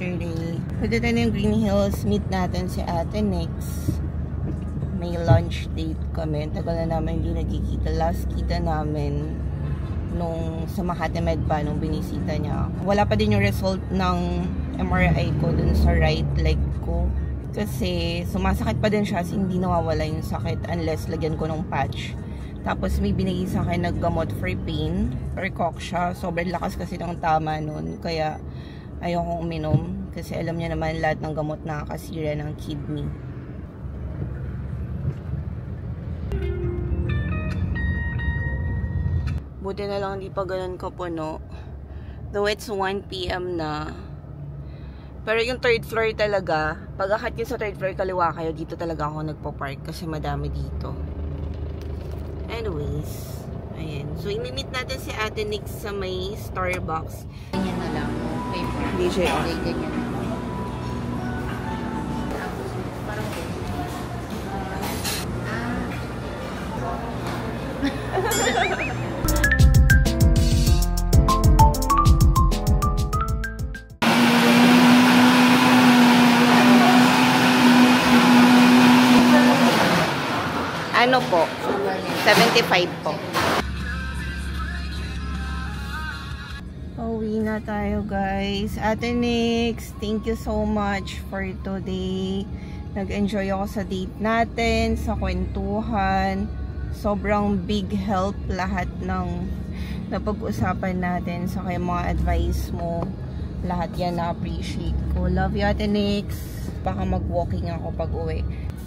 yesterday. Pwede tayo yung Green Hills. Meet natin si Ate Nix. May lunch date kami. Tagal na namin hindi nagkikita. Last kita namin nung sa Makati Med pa, nung binisita niya. Wala pa din yung result ng MRI ko dun sa right leg ko. Kasi sumasakit pa din siya kasi hindi nawawala yung sakit unless lagyan ko ng patch. Tapos may binigay sa akin naggamot for pain. Recock siya. Sobrang lakas kasi ng tama nun. Kaya ayokong uminom. Kasi alam niya naman lahat ng gamot nakakasira ng kidney. Buti na lang hindi pa ganun kapuno. Though it's 1 PM na. Pero yung third floor talaga, pag akat nyo sa third floor, kaliwa kayo, dito talaga ako nagpo-park kasi madami dito. Anyways, ayan. So, imimit natin si Ate Nix sa may Starbucks. Ganyan na lang. Paper. DJ on. Ganyan na lang. Ano po? 75 po. Pauwi na tayo, guys. Ate Nix, thank you so much for today. Nag-enjoy ako sa date natin, sa kwentuhan. Sobrang big help lahat ng napag-usapan natin. Sa kaya mga advice mo, lahat yan na-appreciate ko. Love you, Ate Nix. Baka mag-walking ako pag uwi.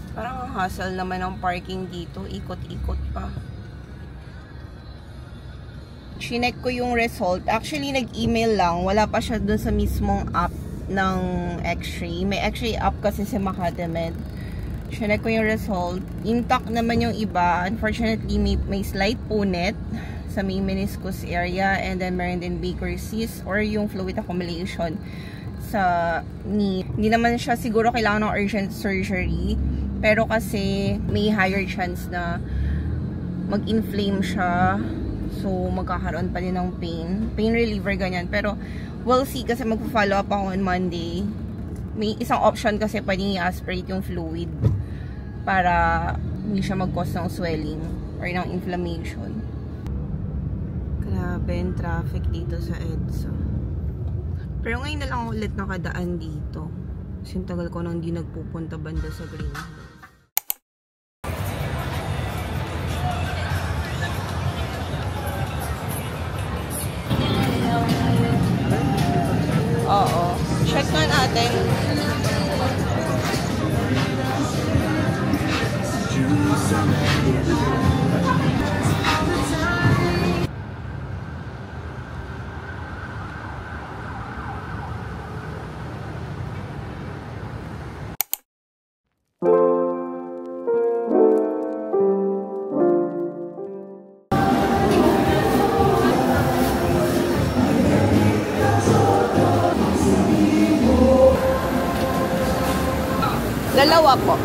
Parang hassle naman ang parking dito. Ikot-ikot pa. Chinek ko yung result. Actually, nag-email lang. Wala pa siya dun sa mismong app ng X-ray. May X-ray app kasi sa Makati Med. Chinek ko yung result. Intact naman yung iba. Unfortunately, may slight punit sa may meniscus area. And then, meron din Baker cyst or yung fluid accumulation sa knee. Hindi naman siya siguro kailangan ng urgent surgery. Pero kasi may higher chance na mag-inflame siya. So, magkakaroon pa din ng pain. Pain reliever, ganyan. Pero, we'll see kasi mag-follow up ako on Monday. May isang option kasi pwedeng i-aspirate yung fluid para hindi siya mag-cause ng swelling or ng inflammation. Grabe yung traffic dito sa EDSA. Pero ngayon na lang ulit nakadaan dito. Kasi tagal ko nang hindi nagpupunta banda sa Green Hills. Oo. Check na natin. Dalawa po.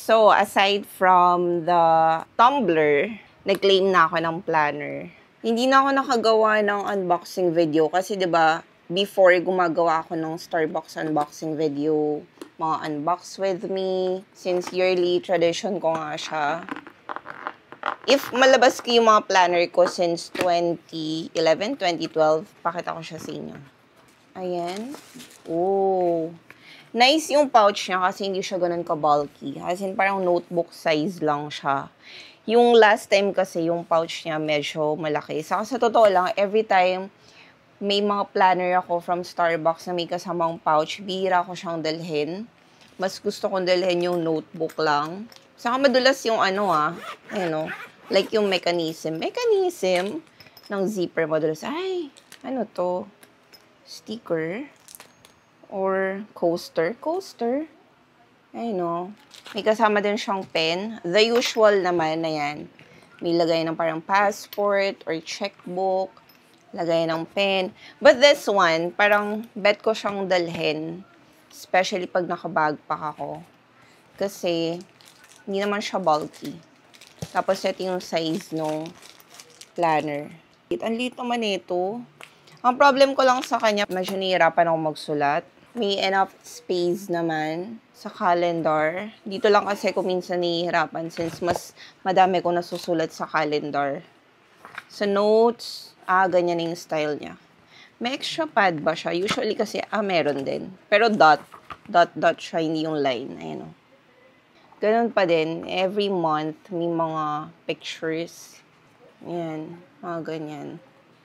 So, aside from the tumbler, nag-claim na ako ng planner. Hindi na ako nakagawa ng unboxing video kasi 'di ba, before gumagawa ako ng Starbucks unboxing video, mga unbox with me, since yearly tradition ko nga siya. If malabas ko yung mga planner ko since 2011, 2012, pakita ko siya sa inyo. Ayan. Oh. Nice yung pouch niya kasi hindi siya ganun ka-bulky. As in, parang notebook size lang siya. Yung last time kasi, yung pouch niya medyo malaki. Saka sa totoo lang, every time may mga planner ako from Starbucks na may kasamang pouch, bihira ko siyang dalhin. Mas gusto kong dalhin yung notebook lang. Saka madulas yung like yung mechanism ng zipper madulas. Ay, Ano to? Sticker? Or coaster? Coaster? I know. May kasama din siyang pen. The usual naman na yan. May lagay ng parang passport or checkbook. Lagay ng pen. But this one, parang bet ko siyang dalhin. Especially pag naka-backpack ako. Kasi, hindi naman siya bulky. Tapos, ito yung size ng planner. Ang liit naman ito. Ang problem ko lang sa kanya, medyo nahihirapan ako magsulat. May enough space naman sa calendar. Dito lang kasi ko minsan nahihirapan since mas madami ko nasusulat sa calendar. Sa notes, ganyan yung style niya. May extra pad ba siya? Usually kasi, meron din. Pero dot siya, hindi yung line. Ayan o. Ganun pa din. Every month, may mga pictures. Ayan. Mga ganyan.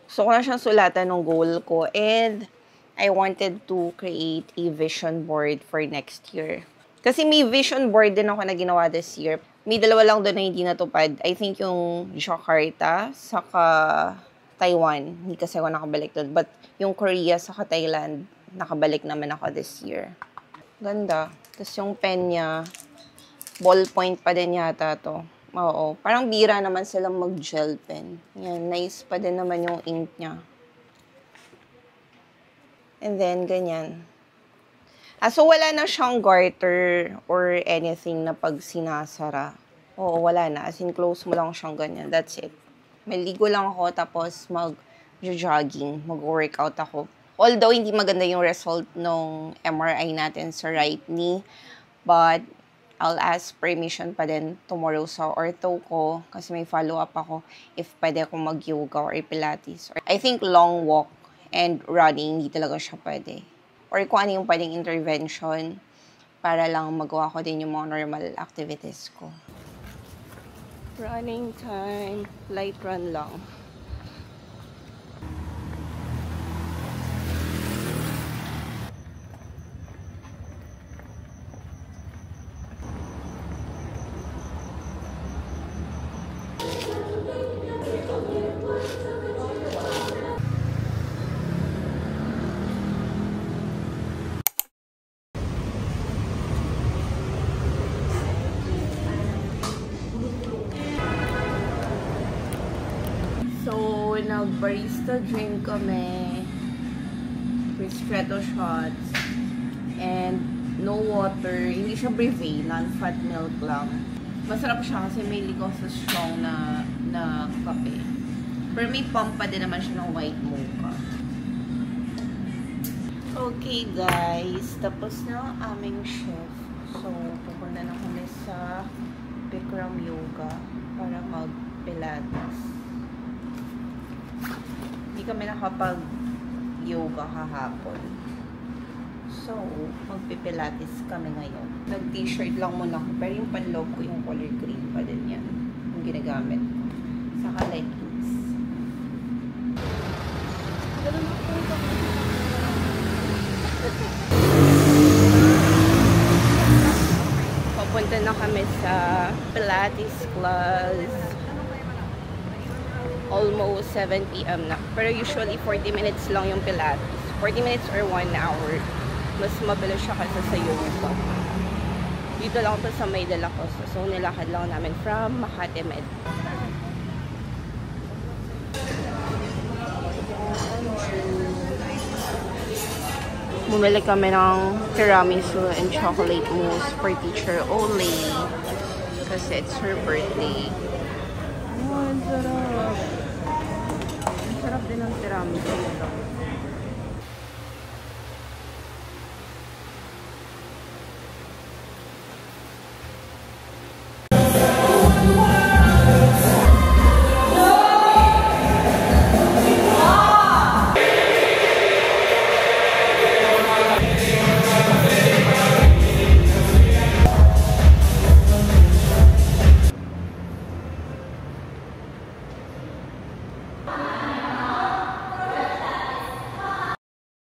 So, ko na siyang sulatan ng goal ko. And, I wanted to create a vision board for next year. Kasi may vision board din ako na ginawa this year. May dalawa lang doon na hindi natupad. I think yung Jakarta, saka Taiwan. Hindi kasi ako nakabalik doon. But yung Korea, saka Thailand, nakabalik naman ako this year. Ganda. Tapos yung pen niya, ballpoint pa din yata to. Oo. Parang bira naman silang mag-gel pen. Yan. Nice pa din naman yung ink niya. And then, ganyan. So, wala na siyang garter or anything na pag sinasara. Oo, wala na. As in, close mo lang siyang ganyan. That's it. Maligo lang ako, tapos mag-jogging, mag-workout ako. Although, hindi maganda yung result ng MRI natin sa right knee. But, I'll ask permission pa din tomorrow sa ortho ko kasi may follow-up ako if pwede akong mag-yoga or pilates. I think long walk and running, hindi talaga siya pwede. Or kung ano yung pwedeng intervention para lang magawa ko din yung mga normal activities ko. Running time. Light run lang. So, nag-barista drink kami, ristretto shots, and no water. Hindi siya brevet, non-fat milk lang. Masarap siya kasi may liko sa strong na kape. Pero may pump pa din naman siya ng white mocha. Okay guys, tapos na ang aming shift. So, pupunta na kami sa Bikram Yoga para mag-pilates. Hindi kami nakapag-yoga kahapon. So, magpipilates kami ngayon. Nag-t-shirt lang muna ako. Pero yung panloob ko, yung color green pa din yan. Yung ginagamit ko. Saka leggings. Papunta na kami sa Pilates class. Almost 7 p.m. na. Pero usually 40 minutes lang yung Pilates. 40 minutes or 1 hour. Mas mabilis siya kasi sa yoga. Dito lang to sa May de la Costa. So, nilakad lang namin from Makati Med. Bumili kami ng tiramisu and chocolate mousse for Teacher Ole. Kasi it's her birthday. Oh, ang sarap. Ang sarap din ng tiramisu.